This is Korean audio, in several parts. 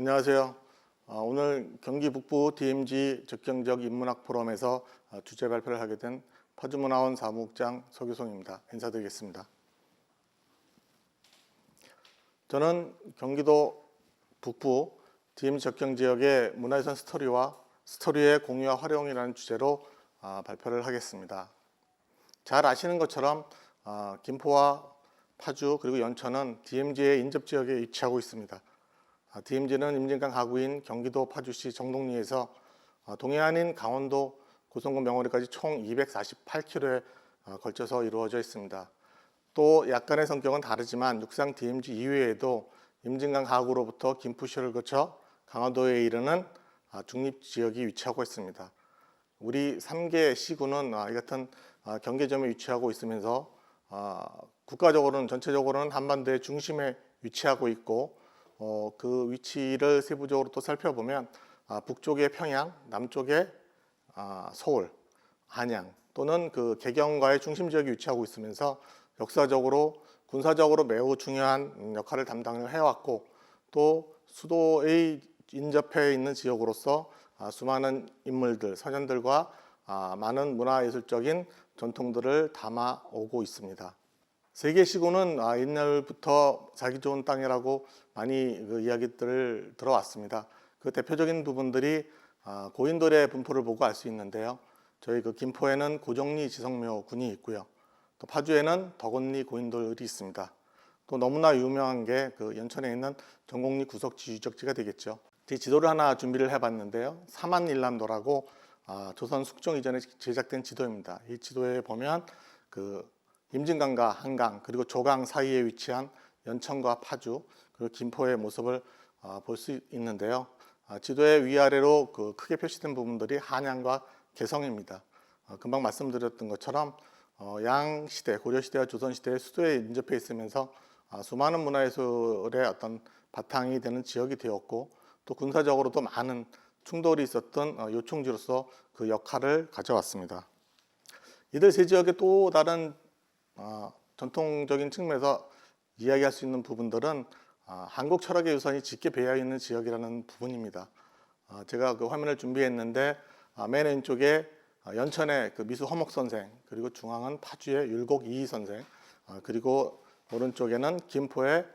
안녕하세요. 오늘 경기 북부 DMZ 적경지역 인문학 포럼에서 주제 발표를 하게 된 파주문화원 사무국장 서규송입니다. 인사드리겠습니다. 저는 경기도 북부 DMZ 적경지역의 문화유산 스토리와 스토리의 공유와 활용이라는 주제로 발표를 하겠습니다. 잘 아시는 것처럼 김포와 파주 그리고 연천은 DMZ의 인접지역에 위치하고 있습니다. DMZ는 임진강 하구인 경기도 파주시 정동리에서 동해안인 강원도 고성군 명호리까지 총 248km에 걸쳐서 이루어져 있습니다. 또 약간의 성격은 다르지만 육상 DMZ 이외에도 임진강 하구로부터 김포시를 거쳐 강원도에 이르는 중립지역이 위치하고 있습니다. 우리 3개 시군은 이 같은 경계점에 위치하고 있으면서 국가적으로는 전체적으로는 한반도의 중심에 위치하고 있고 그 위치를 세부적으로 또 살펴보면 북쪽에 평양, 남쪽에 서울, 한양 또는 그 개경과의 중심 지역에 위치하고 있으면서 역사적으로 군사적으로 매우 중요한 역할을 담당을 해왔고 또 수도의 인접해 있는 지역으로서 수많은 인물들, 선현들과 많은 문화예술적인 전통들을 담아오고 있습니다. 세계시군은 옛날부터 살기 좋은 땅이라고 많이 이야기들을 들어왔습니다. 그 대표적인 부분들이 고인돌의 분포를 보고 알 수 있는데요. 저희 김포에는 고정리 지성묘 군이 있고요. 또 파주에는 덕원리 고인돌이 있습니다. 또 너무나 유명한 게 연천에 있는 전곡리 구석지 유적지가 되겠죠. 제 지도를 하나 준비를 해봤는데요. 사만일남도라고 조선 숙종 이전에 제작된 지도입니다. 이 지도에 보면 임진강과 한강 그리고 조강 사이에 위치한 연천과 파주 그리고 김포의 모습을 볼 수 있는데요. 지도의 위아래로 크게 표시된 부분들이 한양과 개성입니다. 금방 말씀드렸던 것처럼 양시대, 고려시대와 조선시대의 수도에 인접해 있으면서 수많은 문화예술의 어떤 바탕이 되는 지역이 되었고 또 군사적으로도 많은 충돌이 있었던 요충지로서 그 역할을 가져왔습니다. 이들 세 지역의 또 다른 전통적인 측면에서 이야기할 수 있는 부분들은 한국 철학의 유산이 짙게 배어 있는 지역이라는 부분입니다. 제가 그 화면을 준비했는데 맨 왼쪽에 연천의 미수 허목 선생, 그리고 중앙은 파주의 율곡 이희 선생, 그리고 오른쪽에는 김포의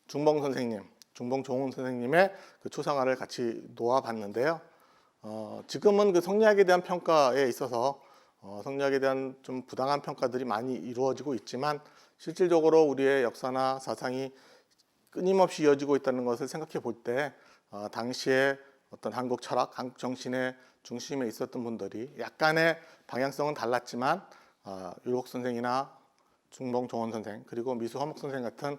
중봉 선생님, 중봉 종훈 선생님의 초상화를 같이 놓아봤는데요. 지금은 성리학에 대한 평가에 있어서 성리학에 대한 좀 부당한 평가들이 많이 이루어지고 있지만 실질적으로 우리의 역사나 사상이 끊임없이 이어지고 있다는 것을 생각해 볼 때 당시에 어떤 한국 철학, 한국 정신의 중심에 있었던 분들이 약간의 방향성은 달랐지만 율곡 선생이나 중봉 종원 선생 그리고 미수 허목 선생 같은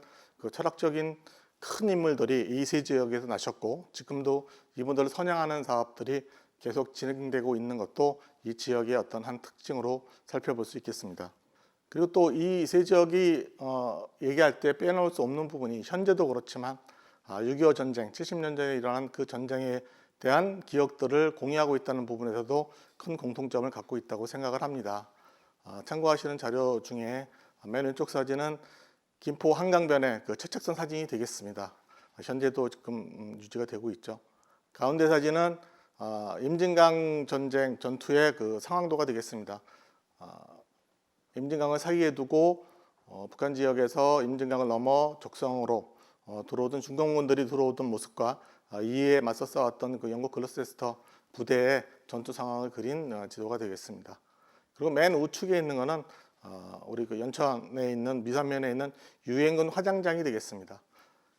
철학적인 큰 인물들이 이 세 지역에서 나셨고 지금도 이분들을 선양하는 사업들이 계속 진행되고 있는 것도 이 지역의 어떤 한 특징으로 살펴볼 수 있겠습니다. 그리고 또 이 세 지역이 얘기할 때 빼놓을 수 없는 부분이 현재도 그렇지만 6.25 전쟁, 70년 전에 일어난 그 전쟁에 대한 기억들을 공유하고 있다는 부분에서도 큰 공통점을 갖고 있다고 생각을 합니다. 참고하시는 자료 중에 맨 왼쪽 사진은 김포 한강변의 채착선 사진이 되겠습니다. 현재도 지금 유지가 되고 있죠. 가운데 사진은 임진강 전쟁 전투의 상황도가 되겠습니다. 임진강을 사이에 두고 북한 지역에서 임진강을 넘어 적성으로 들어오던 중공군들이 들어오던 모습과 이에 맞서 싸웠던 영국 글로세스터 부대의 전투 상황을 그린 지도가 되겠습니다. 그리고 맨 우측에 있는 것은 우리 연천에 있는 미산면에 있는 유엔군 화장장이 되겠습니다.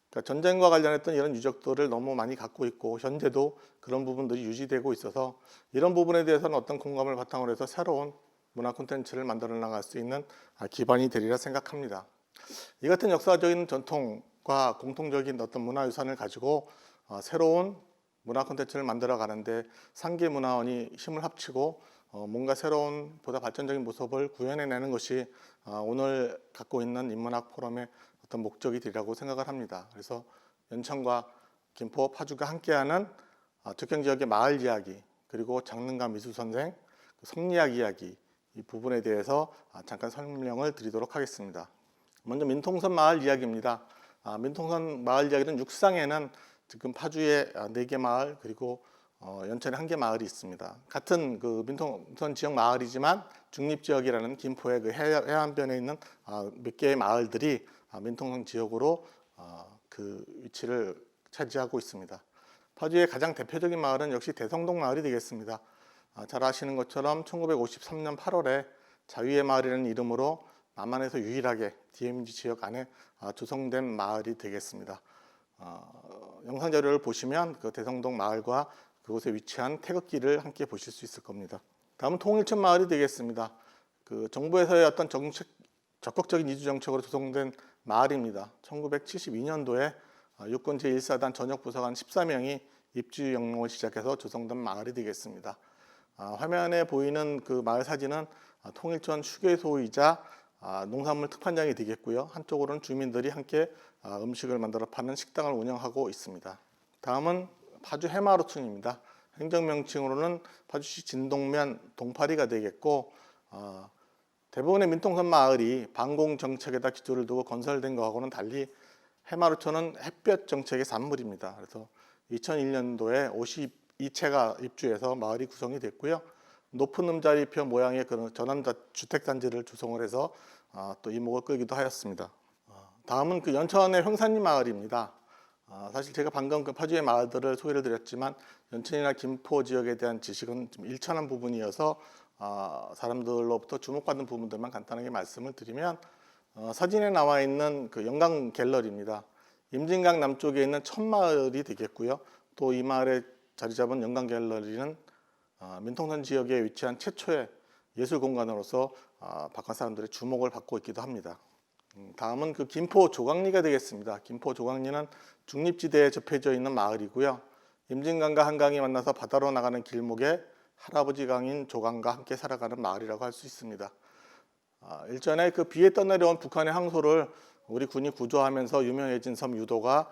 그러니까 전쟁과 관련했던 이런 유적들을 너무 많이 갖고 있고 현재도 그런 부분들이 유지되고 있어서 이런 부분에 대해서는 어떤 공감을 바탕으로 해서 새로운 문화 콘텐츠를 만들어 나갈 수 있는 기반이 되리라 생각합니다. 이 같은 역사적인 전통과 공통적인 어떤 문화유산을 가지고 새로운 문화 콘텐츠를 만들어 가는데 3개 문화원이 힘을 합치고 뭔가 새로운 보다 발전적인 모습을 구현해내는 것이 오늘 갖고 있는 인문학 포럼의 어떤 목적이 되리라고 생각을 합니다. 그래서 연천과 김포, 파주가 함께하는 적경지역의 마을 이야기 그리고 장릉과 미수 선생, 성리학 이야기 이 부분에 대해서 잠깐 설명을 드리도록 하겠습니다. 먼저 민통선 마을 이야기입니다. 민통선 마을 이야기는 육상에는 지금 파주에 4개 마을 그리고 연천에 1개 마을이 있습니다. 같은 그 민통선 지역 마을이지만 중립지역이라는 김포의 그 해안변에 있는 몇 개의 마을들이 민통선 지역으로 그 위치를 차지하고 있습니다. 파주의 가장 대표적인 마을은 역시 대성동 마을이 되겠습니다. 잘 아시는 것처럼 1953년 8월에 자위의 마을이라는 이름으로 남한에서 유일하게 DMZ 지역 안에 조성된 마을이 되겠습니다. 영상 자료를 보시면 그 대성동 마을과 그곳에 위치한 태극기를 함께 보실 수 있을 겁니다. 다음은 통일천 마을이 되겠습니다. 그 정부에서의 어떤 적극적인 이주 정책으로 조성된 마을입니다. 1972년도에 육군 제1사단 전역부사관 14명이 입주 영농을 시작해서 조성된 마을이 되겠습니다. 화면에 보이는 그 마을 사진은 통일천 휴게소이자 농산물 특판장이 되겠고요. 한쪽으로는 주민들이 함께 음식을 만들어 파는 식당을 운영하고 있습니다. 다음은 파주 해마루촌입니다. 행정명칭으로는 파주시 진동면 동파리가 되겠고 대부분의 민통선 마을이 방공 정책에다 기초를 두고 건설된 것하고는 달리 해마루촌은 햇볕 정책의 산물입니다. 그래서 2001년도에 52채가 입주해서 마을이 구성이 됐고요. 높은 음자리표 모양의 그런 전원주택단지를 조성을 해서 또 이목을 끌기도 하였습니다. 다음은 그 연천의 횡산리 마을입니다. 사실 제가 방금 그 파주의 마을들을 소개를 드렸지만 연천이나 김포 지역에 대한 지식은 좀 일천한 부분이어서 사람들로부터 주목받는 부분들만 간단하게 말씀을 드리면 사진에 나와 있는 그 영강 갤러리입니다. 임진강 남쪽에 있는 천마을이 되겠고요. 또 이 마을에 자리 잡은 영강 갤러리는 민통선 지역에 위치한 최초의 예술 공간으로서 바깥 사람들의 주목을 받고 있기도 합니다. 다음은 그 김포 조광리가 되겠습니다. 김포 조광리는 중립지대에 접해져 있는 마을이고요. 임진강과 한강이 만나서 바다로 나가는 길목에 할아버지 강인 조강과 함께 살아가는 마을이라고 할 수 있습니다. 일전에 그 비에 떠내려온 북한의 항소를 우리 군이 구조하면서 유명해진 섬 유도가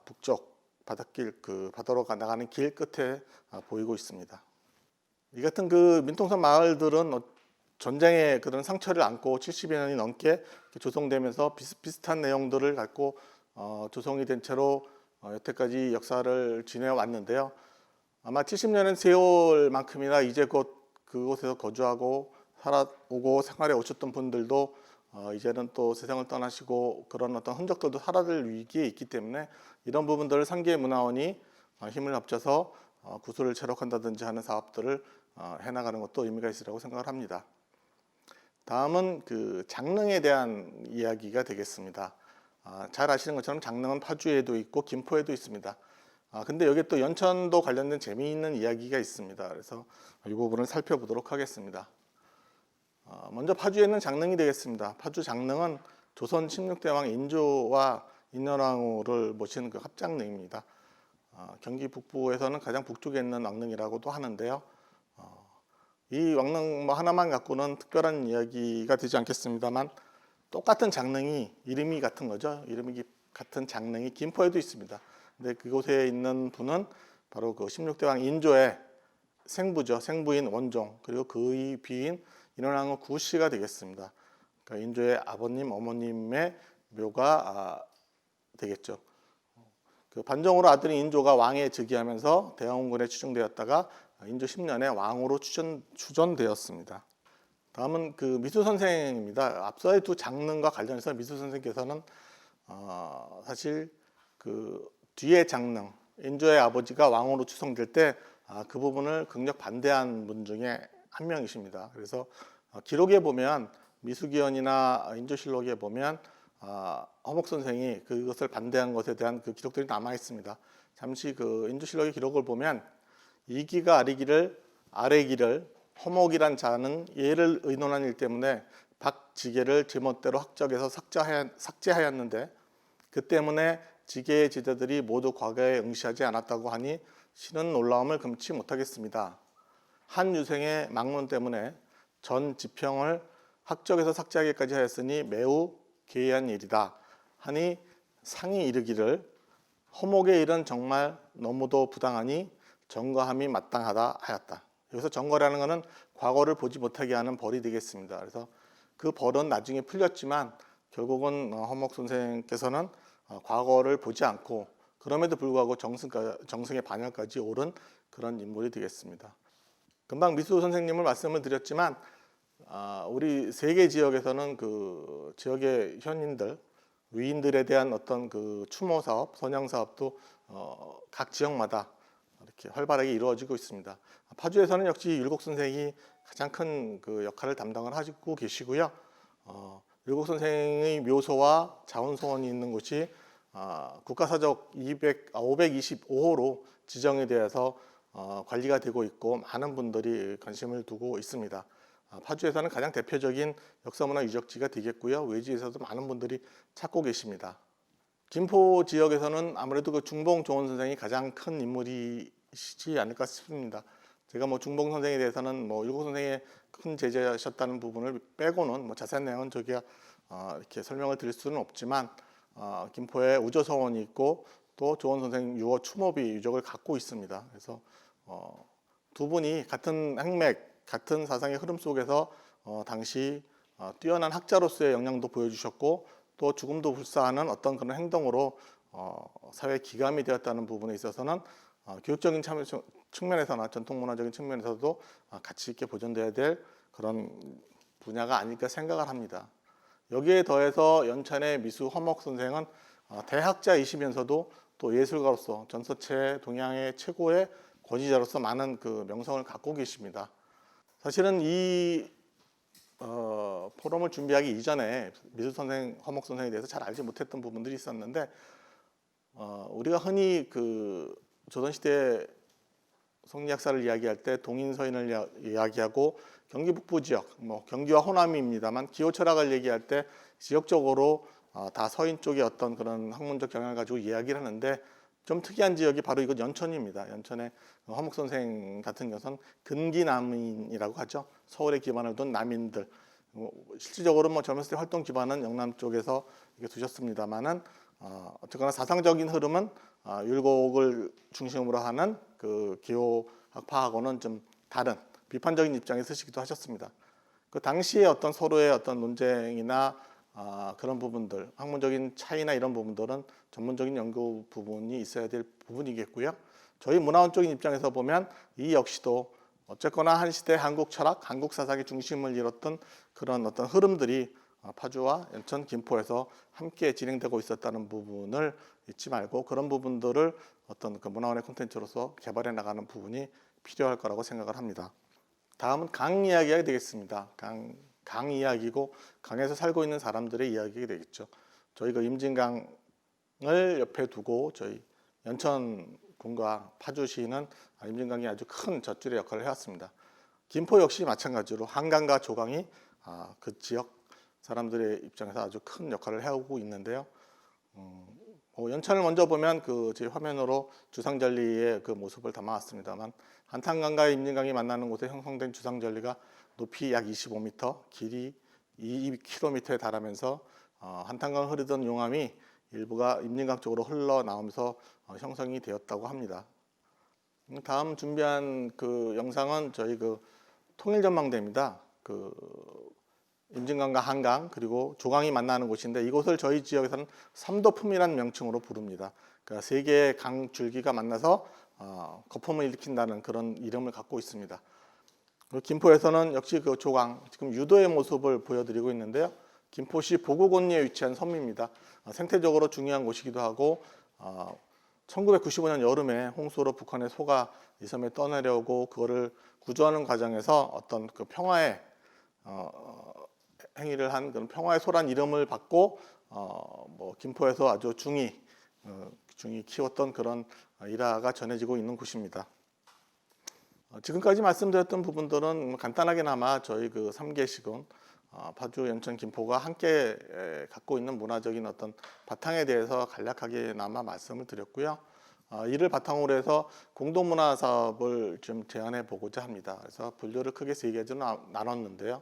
북쪽 바닷길 그 바다로 나가는 길 끝에 보이고 있습니다. 이 같은 그 민통선 마을들은 전쟁의 그런 상처를 안고 70여 년이 넘게 조성되면서 비슷비슷한 내용들을 갖고 조성이 된 채로 여태까지 역사를 지내어 왔는데요. 아마 70년의 세월만큼이나 이제 곧 그곳에서 거주하고 살아오고 생활해 오셨던 분들도 이제는 또 세상을 떠나시고 그런 어떤 흔적들도 사라질 위기에 있기 때문에 이런 부분들을 상계문화원이 힘을 합쳐서 구슬을 채록한다든지 하는 사업들을 해나가는 것도 의미가 있으라고 생각을 합니다. 다음은 그 장릉에 대한 이야기가 되겠습니다. 잘 아시는 것처럼 장릉은 파주에도 있고 김포에도 있습니다. 근데 여기 또 연천도 관련된 재미있는 이야기가 있습니다. 그래서 이 부분을 살펴보도록 하겠습니다. 먼저 파주에 있는 장릉이 되겠습니다. 파주 장릉은 조선 16대왕 인조와 인현왕후를 모신 그 합장릉입니다. 경기 북부에서는 가장 북쪽에 있는 왕릉이라고도 하는데요. 이 왕릉 하나만 갖고는 특별한 이야기가 되지 않겠습니다만 똑같은 장릉이 이름이 같은 거죠. 이름이 같은 장릉이 김포에도 있습니다. 근데 그곳에 있는 분은 바로 그 16대왕 인조의 생부죠. 생부인 원종 그리고 그의 비인 인현왕후 구씨가 되겠습니다. 그러니까 인조의 아버님, 어머님의 묘가 되겠죠. 그 반정으로 아들인 인조가 왕에 즉위하면서 대항군에 추정되었다가 인조 10년에 왕으로 추전되었습니다. 다음은 그 미수 선생입니다. 앞서의 두 장릉과 관련해서 미수 선생께서는 사실 그 뒤에 장릉 인조의 아버지가 왕으로 추송될 때 그 부분을 극력 반대한 분 중에 한 명이십니다. 그래서 기록에 보면 미수기원이나 인조실록에 보면 허목 선생이 그것을 반대한 것에 대한 그 기록들이 남아 있습니다. 잠시 그 인조실록의 기록을 보면 이기가 아래기를 허목이란 자는 예를 의논한 일 때문에 박지계를 제멋대로 학적에서 삭제하였는데 그 때문에 지계의 제자들이 모두 과거에 응시하지 않았다고 하니 신은 놀라움을 금치 못하겠습니다. 한 유생의 막론 때문에 전 지평을 학적에서 삭제하기까지 하였으니 매우 괴이한 일이다 하니 상이 이르기를 허목의 일은 정말 너무도 부당하니 정거함이 마땅하다 하였다. 여기서 정거라는 것은 과거를 보지 못하게 하는 벌이 되겠습니다. 그래서 그 벌은 나중에 풀렸지만 결국은 허목 선생께서는 과거를 보지 않고 그럼에도 불구하고 정승의 반열까지 오른 그런 인물이 되겠습니다. 금방 미수 선생님을 말씀을 드렸지만 우리 세계 지역에서는 그 지역의 현인들, 위인들에 대한 어떤 그 추모 사업, 선양 사업도 각 지역마다 이렇게 활발하게 이루어지고 있습니다. 파주에서는 역시 율곡 선생이 가장 큰 그 역할을 담당을 하고 계시고요. 율곡 선생의 묘소와 자원소원이 있는 곳이 국가사적 525호로 지정이 되어서 관리가 되고 있고 많은 분들이 관심을 두고 있습니다. 파주에서는 가장 대표적인 역사문화 유적지가 되겠고요. 외지에서도 많은 분들이 찾고 계십니다. 김포 지역에서는 아무래도 그 중봉 조원 선생이 가장 큰 인물이시지 않을까 싶습니다. 제가 뭐 중봉 선생에 대해서는 뭐 율곡 선생의 큰 제자셨다는 부분을 빼고는 뭐 자세한 내용은 저기가 이렇게 설명을 드릴 수는 없지만 김포에 우저서원이 있고 또 조원 선생 유어 추모비 유적을 갖고 있습니다. 그래서 두 분이 같은 행맥, 같은 사상의 흐름 속에서 당시 뛰어난 학자로서의 역량도 보여주셨고 또 죽음도 불사하는 어떤 그런 행동으로 사회 기감이 되었다는 부분에 있어서는 교육적인 측면에서나 전통문화적인 측면에서도 가치 있게 보존돼야 될 그런 분야가 아닐까 생각을 합니다. 여기에 더해서 연천의 미수 허목 선생은 대학자이시면서도 또 예술가로서 전서체 동양의 최고의 권위자로서 많은 그 명성을 갖고 계십니다. 사실은 이 포럼을 준비하기 이전에 미수 선생, 허목 선생에 대해서 잘 알지 못했던 부분들이 있었는데 우리가 흔히 그 조선시대 성리학사를 이야기할 때 동인서인을 이야기하고 경기 북부 지역, 뭐 경기와 호남입니다만 기호 철학을 얘기할 때 지역적으로 다 서인 쪽의 어떤 그런 학문적 경향을 가지고 이야기를 하는데 좀 특이한 지역이 바로 이곳 연천입니다. 연천의 허목 선생 같은 경우는 근기남인이라고 하죠. 서울에 기반을 둔 남인들. 실질적으로 뭐 젊었을 때 활동 기반은 영남 쪽에서 이렇게 두셨습니다만은 어쨌거나 사상적인 흐름은 율곡을 중심으로 하는 그 기호학파하고는 좀 다른 비판적인 입장에 서시기도 하셨습니다. 그 당시에 어떤 서로의 어떤 논쟁이나 그런 부분들, 학문적인 차이나 이런 부분들은 전문적인 연구 부분이 있어야 될 부분이겠고요. 저희 문화원적인 입장에서 보면 이 역시도 어쨌거나 한 시대 한국 철학, 한국 사상의 중심을 이뤘던 그런 어떤 흐름들이 파주와 연천, 김포에서 함께 진행되고 있었다는 부분을 잊지 말고 그런 부분들을 어떤 그 문화원의 콘텐츠로서 개발해 나가는 부분이 필요할 거라고 생각을 합니다. 다음은 강 이야기가 되겠습니다. 강 이야기고 강에서 살고 있는 사람들의 이야기가 되겠죠. 저희 그 임진강을 옆에 두고 저희 연천군과 파주시는 임진강이 아주 큰 젖줄의 역할을 해왔습니다. 김포 역시 마찬가지로 한강과 조강이 그 지역 사람들의 입장에서 아주 큰 역할을 해오고 있는데요. 연천을 먼저 보면 그 제 화면으로 주상절리의 그 모습을 담아왔습니다만 한탄강과 임진강이 만나는 곳에 형성된 주상절리가 높이 약 25m, 길이 2km에 달하면서 한탄강 흐르던 용암이 일부가 임진강 쪽으로 흘러나오면서 형성이 되었다고 합니다. 다음 준비한 그 영상은 저희 그 통일전망대입니다. 그 임진강과 한강 그리고 조강이 만나는 곳인데 이곳을 저희 지역에서는 삼도품이라는 명칭으로 부릅니다. 그러니까 세 개의 강 줄기가 만나서 거품을 일으킨다는 그런 이름을 갖고 있습니다. 김포에서는 역시 그 조강, 지금 유도의 모습을 보여드리고 있는데요. 김포시 보구곤리에 위치한 섬입니다. 생태적으로 중요한 곳이기도 하고 1995년 여름에 홍수로 북한의 소가 이 섬에 떠내려오고 그거를 구조하는 과정에서 어떤 그 평화의 행위를 한 그런 평화의 소란 이름을 받고 뭐 김포에서 아주 중히 키웠던 그런 일화가 전해지고 있는 곳입니다. 지금까지 말씀드렸던 부분들은 간단하게나마 저희 그 3계시군 파주, 연천, 김포가 함께 갖고 있는 문화적인 어떤 바탕에 대해서 간략하게나마 말씀을 드렸고요. 이를 바탕으로 해서 공동문화 사업을 좀 제안해 보고자 합니다. 그래서 분류를 크게 세 가지로 나눴는데요.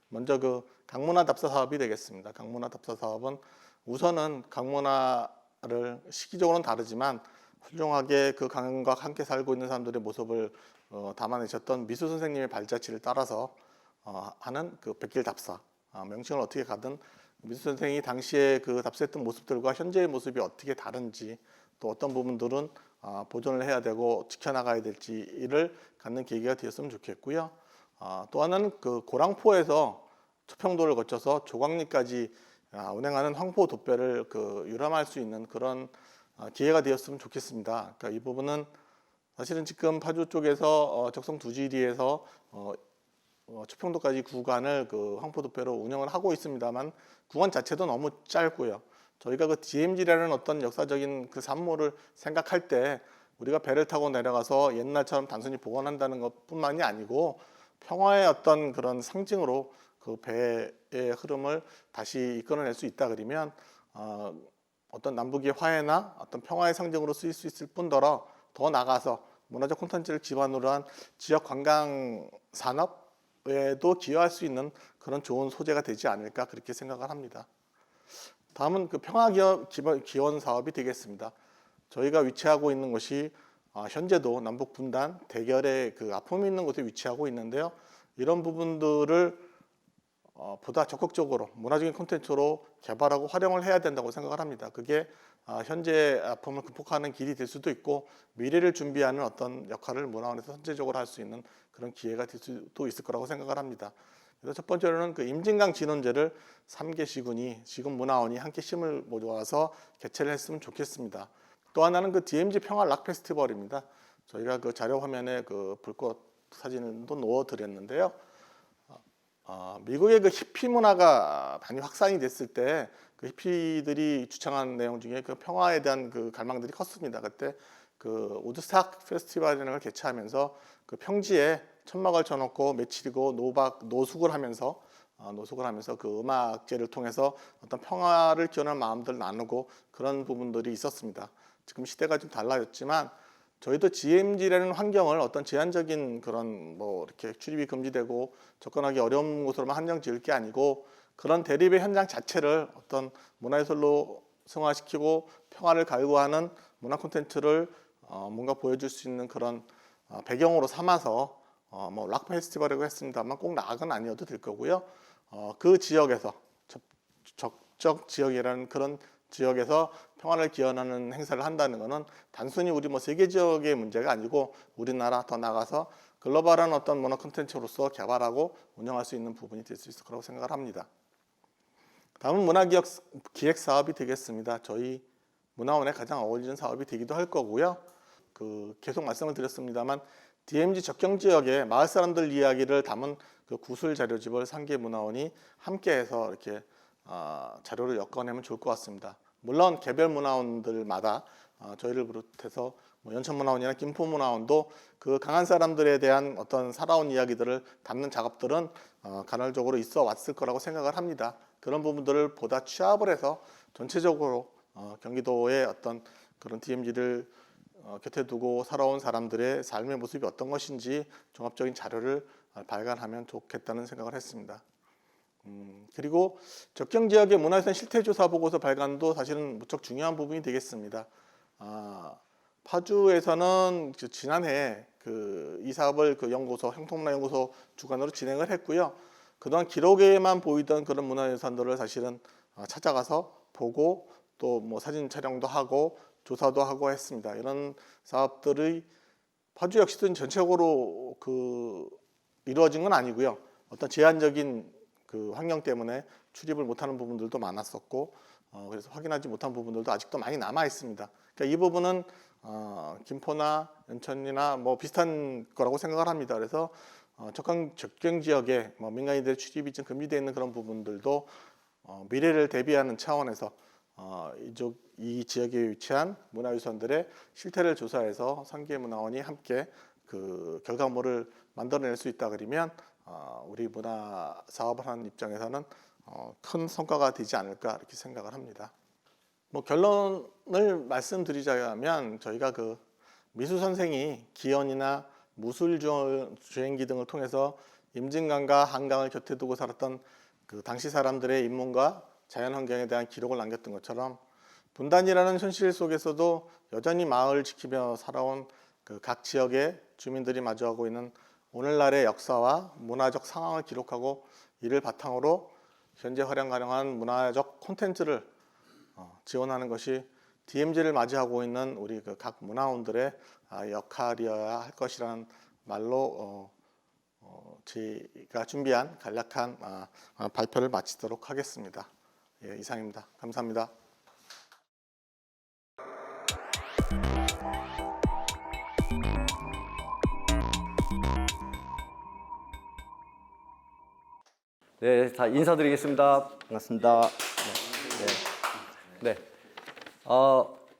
먼저 그 강문화 답사 사업이 되겠습니다. 강문화 답사 사업은 우선은 강문화를 시기적으로는 다르지만 훌륭하게 그 강과 함께 살고 있는 사람들의 모습을 담아내셨던 미수 선생님의 발자취를 따라서 하는 그 백길 답사, 명칭을 어떻게 가든 미수 선생이 당시에 그 답사했던 모습들과 현재의 모습이 어떻게 다른지 또 어떤 부분들은 보존을 해야 되고 지켜나가야 될지를 갖는 계기가 되었으면 좋겠고요. 또 하나는 그 고랑포에서 초평도를 거쳐서 조광리까지 운행하는 황포 돛배를 유람할 수 있는 그런 기회가 되었으면 좋겠습니다. 그러니까 이 부분은 사실은 지금 파주 쪽에서 적성 두지리에서 초평도까지 구간을 황포 돛배로 운영을 하고 있습니다만 구간 자체도 너무 짧고요. 저희가 그 DMZ라는 어떤 역사적인 그 산모를 생각할 때 우리가 배를 타고 내려가서 옛날처럼 단순히 복원한다는 것뿐만이 아니고 평화의 어떤 그런 상징으로 그 배의 흐름을 다시 이끌어낼 수 있다 그러면 어떤 남북의 화해나 어떤 평화의 상징으로 쓰일 수 있을 뿐더러 더 나아가서 문화적 콘텐츠를 기반으로 한 지역 관광 산업에도 기여할 수 있는 그런 좋은 소재가 되지 않을까 그렇게 생각을 합니다. 다음은 그 평화 기원 사업이 되겠습니다. 저희가 위치하고 있는 곳이 현재도 남북 분단 대결의 그 아픔이 있는 곳에 위치하고 있는데요. 이런 부분들을 보다 적극적으로 문화적인 콘텐츠로 개발하고 활용을 해야 된다고 생각을 합니다. 그게 현재 아픔을 극복하는 길이 될 수도 있고 미래를 준비하는 어떤 역할을 문화원에서 선제적으로 할 수 있는 그런 기회가 될 수도 있을 거라고 생각을 합니다. 그래서 첫 번째로는 그 임진강 진원제를 3개 시군이 지금 문화원이 함께 힘을 모아서 개최를 했으면 좋겠습니다. 또 하나는 그 DMZ 평화 락 페스티벌입니다. 저희가 그 자료 화면에 그 불꽃 사진도 넣어드렸는데요. 미국의 그 히피 문화가 많이 확산이 됐을 때 그 히피들이 주창한 내용 중에 그 평화에 대한 그 갈망들이 컸습니다. 그때 그 우드스탁 페스티벌이라는 걸 개최하면서 그 평지에 천막을 쳐놓고 며칠이고 노숙을 하면서 그 음악제를 통해서 어떤 평화를 기원하는 마음들을 나누고 그런 부분들이 있었습니다. 지금 시대가 좀 달라졌지만 저희도 GMG라는 환경을 어떤 제한적인 그런 이렇게 출입이 금지되고 접근하기 어려운 곳으로만 한정 지을 게 아니고 그런 대립의 현장 자체를 어떤 문화예술로 승화시키고 평화를 갈구하는 문화 콘텐츠를 뭔가 보여줄 수 있는 그런 배경으로 삼아서 락 페스티벌이라고 했습니다만 꼭 락은 아니어도 될 거고요. 그 지역에서 적적 지역이라는 그런 지역에서 평화를 기원하는 행사를 한다는 것은 단순히 우리 세계 지역의 문제가 아니고 우리나라 더 나아가서 글로벌한 어떤 문화 콘텐츠로서 개발하고 운영할 수 있는 부분이 될 수 있을 거라고 생각을 합니다. 다음은 문화기획 사업이 되겠습니다. 저희 문화원에 가장 어울리는 사업이 되기도 할 거고요. 계속 말씀을 드렸습니다만 DMZ 적경 지역의 마을 사람들 이야기를 담은 그 구술 자료집을 상계 문화원이 함께해서 이렇게 자료를 엮어내면 좋을 것 같습니다. 물론 개별 문화원들마다 저희를 비롯해서 연천문화원이나 김포문화원도 그 강한 사람들에 대한 어떤 살아온 이야기들을 담는 작업들은 간헐적으로 있어 왔을 거라고 생각을 합니다. 그런 부분들을 보다 취합을 해서 전체적으로 경기도의 어떤 그런 DMZ를 곁에 두고 살아온 사람들의 삶의 모습이 어떤 것인지 종합적인 자료를 발간하면 좋겠다는 생각을 했습니다. 그리고 적경 지역의 문화유산 실태조사 보고서 발간도 사실은 무척 중요한 부분이 되겠습니다. 파주에서는 지난해 이 사업을 연구소, 형통문화연구소 주관으로 진행을 했고요. 그동안 기록에만 보이던 그런 문화유산들을 사실은 찾아가서 보고 또 사진 촬영도 하고 조사도 하고 했습니다. 이런 사업들이 파주 역시도 전체적으로 이루어진 건 아니고요. 어떤 제한적인 환경 때문에 출입을 못하는 부분들도 많았었고 그래서 확인하지 못한 부분들도 아직도 많이 남아 있습니다. 그러니까 이 부분은 김포나 연천이나 비슷한 거라고 생각을 합니다. 그래서 적경 지역에 민간인들의 출입이 좀 금지되어 있는 그런 부분들도 미래를 대비하는 차원에서 이 지역에 위치한 문화유산들의 실태를 조사해서 상계문화원이 함께 결과물을 만들어낼 수 있다 그러면 우리 문화 사업을 하는 입장에서는 큰 성과가 되지 않을까 이렇게 생각을 합니다. 결론을 말씀드리자면 저희가 미수 선생이 기원이나 무술 주행기 등을 통해서 임진강과 한강을 곁에 두고 살았던 당시 사람들의 인문과 자연환경에 대한 기록을 남겼던 것처럼 분단이라는 현실 속에서도 여전히 마을을 지키며 살아온 각 지역의 주민들이 마주하고 있는 오늘날의 역사와 문화적 상황을 기록하고 이를 바탕으로 현재 활용 가능한 문화적 콘텐츠를 지원하는 것이 DMZ를 맞이하고 있는 우리 그 각 문화원들의 역할이어야 할 것이라는 말로 저희가 준비한 간략한 발표를 마치도록 하겠습니다. 예, 이상입니다. 감사합니다. 네, 다 인사드리겠습니다. 반갑습니다. 네.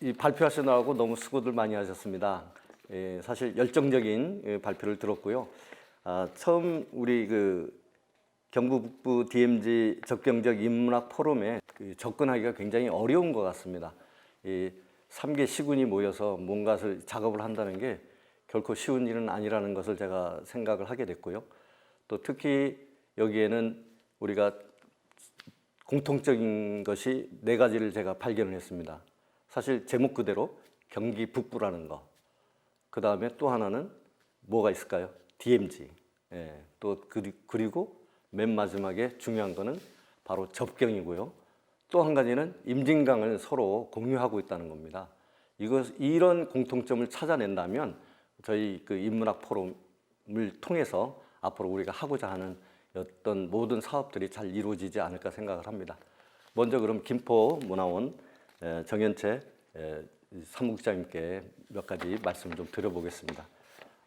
이 발표하시느라고 너무 수고들 많이 하셨습니다. 예, 사실 열정적인 발표를 들었고요. 처음 우리 경북 북부 DMZ 적경지역 인문학 포럼에 접근하기가 굉장히 어려운 것 같습니다. 이 3개 시군이 모여서 뭔가를 작업을 한다는 게 결코 쉬운 일은 아니라는 것을 제가 생각을 하게 됐고요. 또 특히 여기에는 우리가 공통적인 것이 4가지를 제가 발견을 했습니다. 사실 제목 그대로 경기 북부라는 거. 그 다음에 또 하나는 뭐가 있을까요? DMZ. 예, 또 그리고 맨 마지막에 중요한 거는 바로 접경이고요. 또 한 가지는 임진강을 서로 공유하고 있다는 겁니다. 이런 공통점을 찾아낸다면 저희 인문학 포럼을 통해서 앞으로 우리가 하고자 하는 어떤 모든 사업들이 잘 이루어지지 않을까 생각을 합니다. 먼저 그럼 김포문화원 정현채 사무국장님께 몇 가지 말씀을 좀 드려보겠습니다.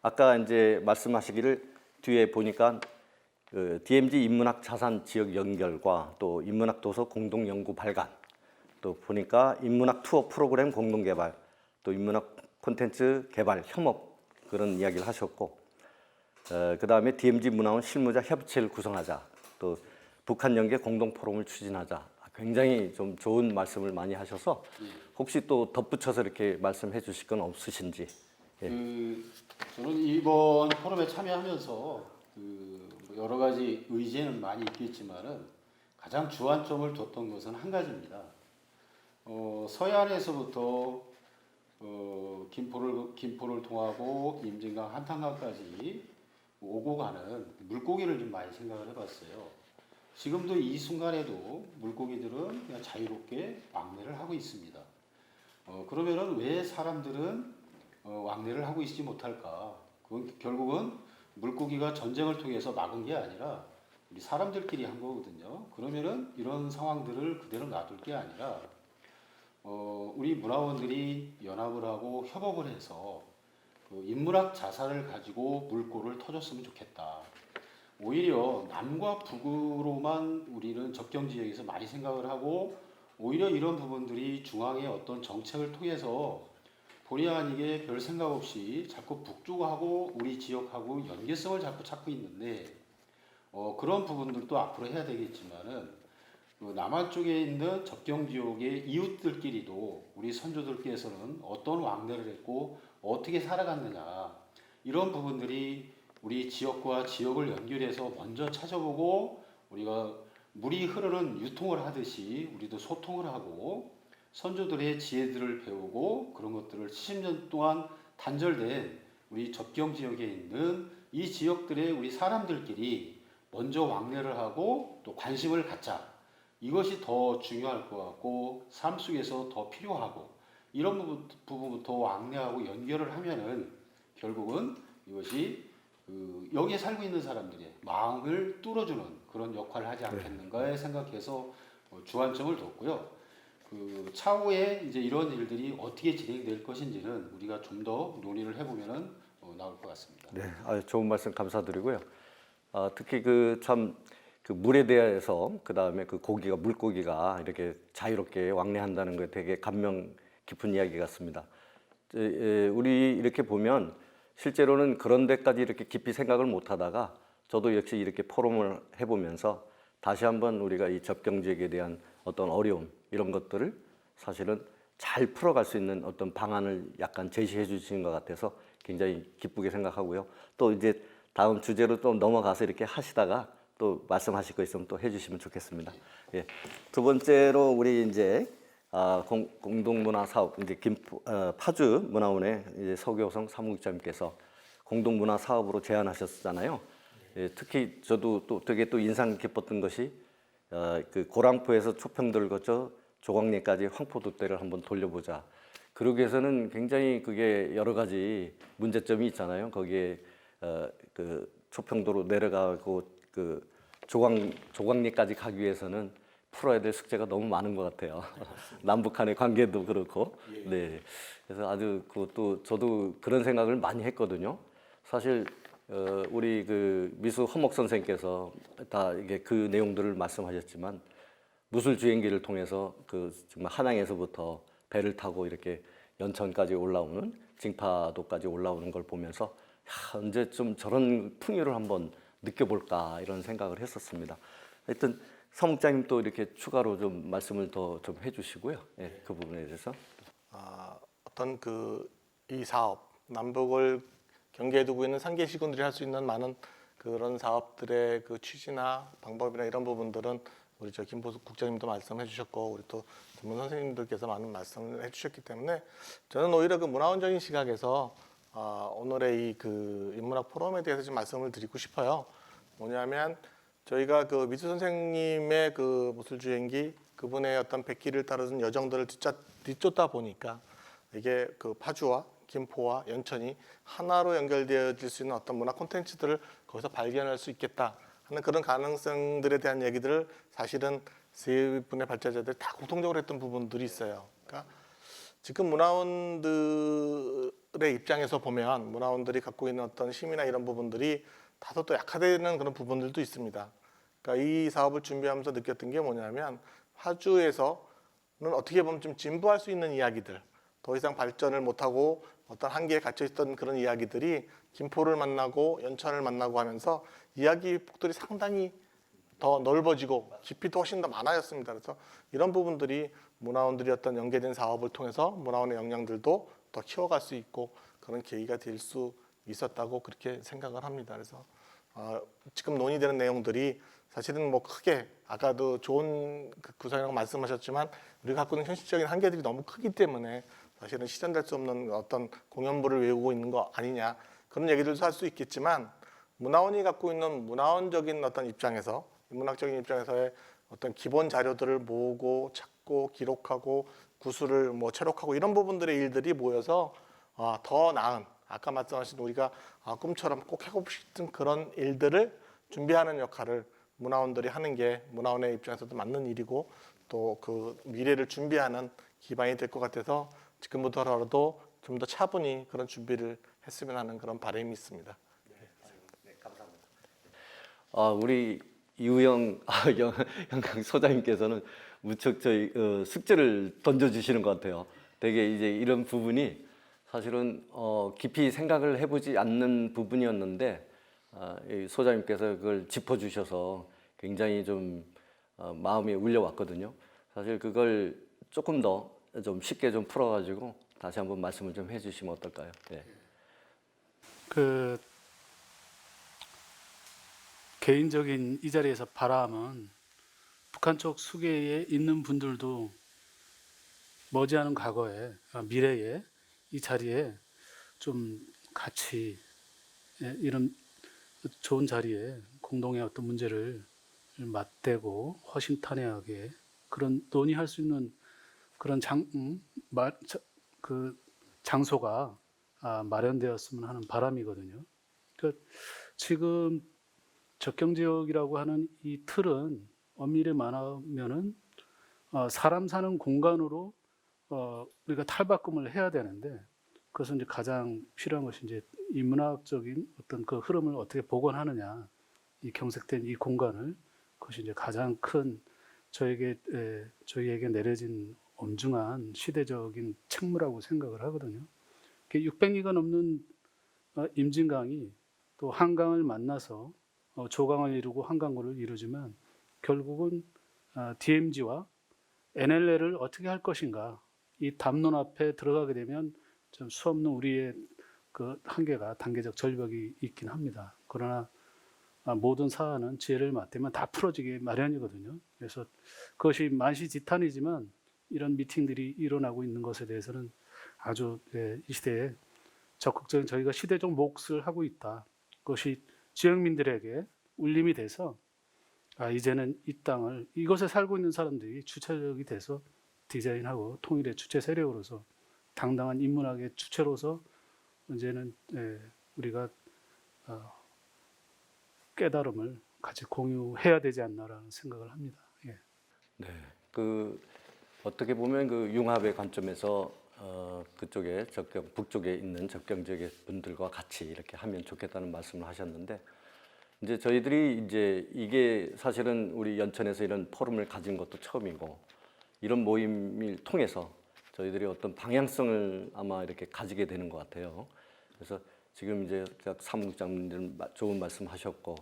아까 이제 말씀하시기를 뒤에 보니까 DMZ 인문학 자산 지역 연결과 또 인문학 도서 공동 연구 발간, 또 보니까 인문학 투어 프로그램 공동 개발, 또 인문학 콘텐츠 개발 협업 그런 이야기를 하셨고, 그 다음에 DMZ 문화원 실무자 협의체를 구성하자, 또 북한 연계 공동 포럼을 추진하자. 굉장히 좀 좋은 말씀을 많이 하셔서 혹시 또 덧붙여서 이렇게 말씀해 주실 건 없으신지. 예. 저는 이번 포럼에 참여하면서 여러 가지 의제는 많이 있겠지만은 가장 주안점을 뒀던 것은 한 가지입니다. 서해안에서부터 김포를 통하고 임진강, 한탄강까지 오고 가는 물고기를 좀 많이 생각을 해봤어요. 지금도 이 순간에도 물고기들은 그냥 자유롭게 왕래를 하고 있습니다. 그러면은 왜 사람들은 왕래를 하고 있지 못할까? 그건 결국은 물고기가 전쟁을 통해서 막은 게 아니라 우리 사람들끼리 한 거거든요. 그러면은 이런 상황들을 그대로 놔둘 게 아니라 우리 문화원들이 연합을 하고 협업을 해서 인문학 자산을 가지고 물꼬를 터줬으면 좋겠다. 오히려 남과 북으로만 우리는 접경 지역에서 많이 생각을 하고 오히려 이런 부분들이 중앙의 어떤 정책을 통해서 본의 아니게 별 생각 없이 자꾸 북쪽하고 우리 지역하고 연계성을 자꾸 찾고 있는데 그런 부분들도 앞으로 해야 되겠지만은 남한 쪽에 있는 접경 지역의 이웃들끼리도 우리 선조들께서는 어떤 왕래를 했고 어떻게 살아갔느냐 이런 부분들이 우리 지역과 지역을 연결해서 먼저 찾아보고 우리가 물이 흐르는 유통을 하듯이 우리도 소통을 하고 선조들의 지혜들을 배우고 그런 것들을 70년 동안 단절된 우리 접경 지역에 있는 이 지역들의 우리 사람들끼리 먼저 왕래를 하고 또 관심을 갖자. 이것이 더 중요할 것 같고 삶 속에서 더 필요하고 이런 부분부터 왕래하고 연결을 하면은 결국은 이것이 여기에 살고 있는 사람들의 마음을 뚫어주는 그런 역할을 하지 않겠는가 생각해서 주안점을 뒀고요. 차후에 이제 이런 일들이 어떻게 진행될 것인지는 우리가 좀 더 논의를 해보면은 나올 것 같습니다. 네, 좋은 말씀 감사드리고요. 특히 그 물에 대해서 그 다음에 물고기가 이렇게 자유롭게 왕래한다는 거 되게 감명 깊은 이야기 같습니다. 우리 이렇게 보면 실제로는 그런 데까지 이렇게 깊이 생각을 못 하다가 저도 역시 이렇게 포럼을 해보면서 다시 한번 우리가 이 접경 지역에 대한 어떤 어려움 이런 것들을 사실은 잘 풀어갈 수 있는 어떤 방안을 약간 제시해 주시는 것 같아서 굉장히 기쁘게 생각하고요. 또 이제 다음 주제로 또 넘어가서 이렇게 하시다가 또 말씀하실 거 있으면 또 해주시면 좋겠습니다. 예. 두 번째로 우리 이제 공동문화 사업 이제 파주 문화원의 이제 서교성 사무국장님께서 공동문화 사업으로 제안하셨잖아요. 예, 특히 저도 또 되게 또 인상 깊었던 것이 그 고랑포에서 초평도를 거쳐 조광래까지 황포도대를 한번 돌려보자. 그러기 위해서는 굉장히 그게 여러 가지 문제점이 있잖아요. 거기에 그 초평도로 내려가고 그 조광래까지 가기 위해서는 풀어야 될 숙제가 너무 많은 것 같아요. 남북 간의 관계도 그렇고. 네. 그래서 아주 그것도 저도 그런 생각을 많이 했거든요. 사실 우리 그 미수 허목 선생께서 다 이게 그 내용들을 말씀하셨지만 무술 주행기를 통해서 그 정말 한양에서부터 배를 타고 이렇게 연천까지 올라오는 징파도까지 올라오는 걸 보면서 야, 언제쯤 저런 풍요를 한번 느껴볼까 이런 생각을 했었습니다. 하여튼 사무장님 또 이렇게 추가로 좀 말씀을 더 좀 해주시고요. 예, 그 부분에 대해서. 어떤 이 사업 남북을 경계에 두고 있는 상계 시군들이 할 수 있는 많은 그런 사업들의 그 취지나 방법이나 이런 부분들은 우리 저 김보숙 국장님도 말씀해 주셨고 우리 또 전문 선생님들께서 많은 말씀을 해주셨기 때문에 저는 오히려 그 문화원적인 시각에서 오늘의 이 그 인문학 포럼에 대해서 좀 말씀을 드리고 싶어요. 뭐냐면 저희가 그 미수 선생님의 그 무술주행기 그분의 어떤 백기를 따르는 여정들을 뒤쫓다 보니까 이게 그 파주와 김포와 연천이 하나로 연결되어질 수 있는 어떤 문화 콘텐츠들을 거기서 발견할 수 있겠다 하는 그런 가능성들에 대한 얘기들을 사실은 세 분의 발제자들이 다 공통적으로 했던 부분들이 있어요. 그러니까 지금 문화원들의 입장에서 보면 문화원들이 갖고 있는 어떤 힘이나 이런 부분들이 다소 또 약화되는 그런 부분들도 있습니다. 그러니까 이 사업을 준비하면서 느꼈던 게 뭐냐면 파주에서는 어떻게 보면 좀 진부할 수 있는 이야기들, 더 이상 발전을 못하고 어떤 한계에 갇혀 있던 그런 이야기들이 김포를 만나고 연천을 만나고 하면서 이야기 폭들이 상당히 더 넓어지고 깊이도 훨씬 더 많아졌습니다. 그래서 이런 부분들이 문화원들이 어떤 연계된 사업을 통해서 문화원의 역량들도 더 키워갈 수 있고 그런 계기가 될 수 있었다고 그렇게 생각을 합니다. 그래서 지금 논의되는 내용들이 사실은 뭐 크게 아까도 좋은 구성이라고 말씀하셨지만 우리가 갖고 있는 현실적인 한계들이 너무 크기 때문에 사실은 실현될 수 없는 어떤 공연부를 외우고 있는 거 아니냐 그런 얘기들도 할 수 있겠지만 문화원이 갖고 있는 문화원적인 어떤 입장에서 인문학적인 입장에서의 어떤 기본 자료들을 모으고 찾고 기록하고 구술을 뭐 체록하고 이런 부분들의 일들이 모여서 더 나은 아까 말씀하신 우리가 꿈처럼 꼭 해보고 싶은 그런 일들을 준비하는 역할을 문화원들이 하는 게 문화원의 입장에서도 맞는 일이고 또 그 미래를 준비하는 기반이 될 것 같아서 지금부터라도 좀 더 차분히 그런 준비를 했으면 하는 그런 바람이 있습니다. 네, 감사합니다. 우리 이우영 영강 소장님께서는 무척 저희 숙제를 던져주시는 것 같아요. 되게 이제 이런 부분이 사실은 깊이 생각을 해보지 않는 부분이었는데 이 소장님께서 그걸 짚어주셔서 굉장히 좀 마음이 울려왔거든요. 사실 그걸 조금 더 좀 쉽게 좀 풀어가지고 다시 한번 말씀을 좀 해주시면 어떨까요? 네. 그 개인적인 이 자리에서 바람은 북한 쪽 수계에 있는 분들도 머지않은 과거에 미래에 이 자리에 좀 같이 이런 좋은 자리에 공동의 어떤 문제를 맞대고 허심탄회하게 그런 논의할 수 있는 그런 장소가 마련되었으면 하는 바람이거든요. 그러니까 지금 접경지역이라고 하는 이 틀은 엄밀히 말하면은 사람 사는 공간으로 우리가 탈바꿈을 해야 되는데 그것은 이제 가장 필요한 것이 이제 인문학적인 어떤 그 흐름을 어떻게 복원하느냐, 이 경색된 이 공간을 그것이 이제 가장 큰 저희에게 내려진 엄중한 시대적인 책무라고 생각을 하거든요. 600리가 넘는 임진강이 또 한강을 만나서 조강을 이루고 한강구를 이루지만 결국은 DMZ와 NLL을 어떻게 할 것인가 이 담론 앞에 들어가게 되면 좀 수없는 우리의 그 한계가 단계적 절벽이 있긴 합니다. 그러나 모든 사안은 지혜를 맞대면 다 풀어지기 마련이거든요. 그래서 그것이 만시지탄이지만 이런 미팅들이 일어나고 있는 것에 대해서는 아주 이 시대에 적극적인 저희가 시대적 몫을 하고 있다. 그것이 지역민들에게 울림이 돼서 이제는 이 땅을 이곳에 살고 있는 사람들이 주체적이 돼서 디자인하고 통일의 주체 세력으로서 당당한 인문학의 주체로서 이제는 우리가 깨달음을 같이 공유해야 되지 않나라는 생각을 합니다. 예. 네, 그 어떻게 보면 그 융합의 관점에서 그쪽에 북쪽에 있는 접경 지역의 분들과 같이 이렇게 하면 좋겠다는 말씀을 하셨는데, 이제 저희들이 이제 이게 사실은 우리 연천에서 이런 포럼을 가진 것도 처음이고, 이런 모임을 통해서 저희들이 어떤 방향성을 아마 이렇게 가지게 되는 것 같아요. 그래서 지금 이제 사무국장님들 좋은 말씀하셨고,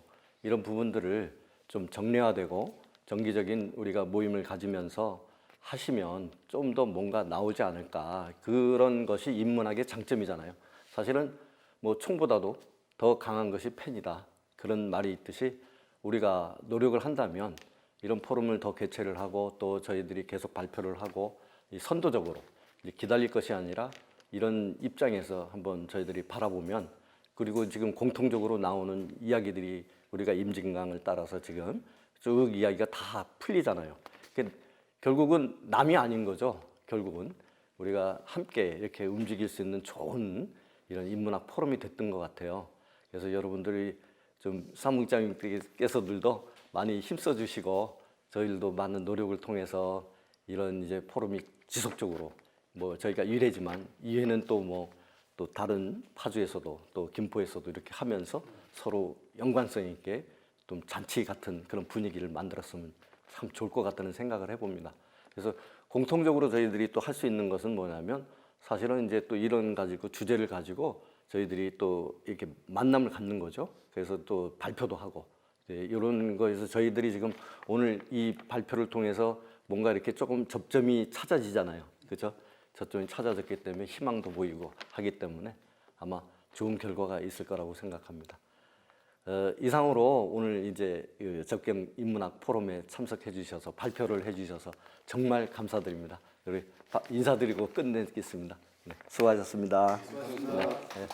이런 부분들을 좀 정례화되고 정기적인 우리가 모임을 가지면서 하시면 좀 더 뭔가 나오지 않을까. 그런 것이 인문학의 장점이잖아요. 사실은 뭐 총보다도 더 강한 것이 펜이다. 그런 말이 있듯이 우리가 노력을 한다면 이런 포럼을 더 개최를 하고 또 저희들이 계속 발표를 하고 이 선도적으로 이제 기다릴 것이 아니라 이런 입장에서 한번 저희들이 바라보면, 그리고 지금 공통적으로 나오는 이야기들이 우리가 임진강을 따라서 지금 쭉 이야기가 다 풀리잖아요. 결국은 남이 아닌 거죠. 결국은 우리가 함께 이렇게 움직일 수 있는 좋은 이런 인문학 포럼이 됐던 것 같아요. 그래서 여러분들이 좀 사무국장님께서들도 많이 힘써 주시고 저희들도 많은 노력을 통해서 이런 이제 포럼이 지속적으로, 뭐 저희가 1회지만 2회는 또 뭐 또 다른 파주에서도 또 김포에서도 이렇게 하면서 서로 연관성 있게 좀 잔치 같은 그런 분위기를 만들었으면 참 좋을 것 같다는 생각을 해봅니다. 그래서 공통적으로 저희들이 또 할 수 있는 것은 뭐냐면, 사실은 이제 또 이런 가지고 주제를 가지고 저희들이 또 이렇게 만남을 갖는 거죠. 그래서 또 발표도 하고 이런 거에서 저희들이 지금 오늘 이 발표를 통해서 뭔가 이렇게 조금 접점이 찾아지잖아요. 그렇죠? 접점이 찾아졌기 때문에 희망도 보이고 하기 때문에 아마 좋은 결과가 있을 거라고 생각합니다. 이상으로 오늘 이제 접경 인문학 포럼에 참석해 주셔서 발표를 해 주셔서 정말 감사드립니다. 우리 인사드리고 끝내겠습니다. 네, 수고하셨습니다. 수고하셨습니다. 네.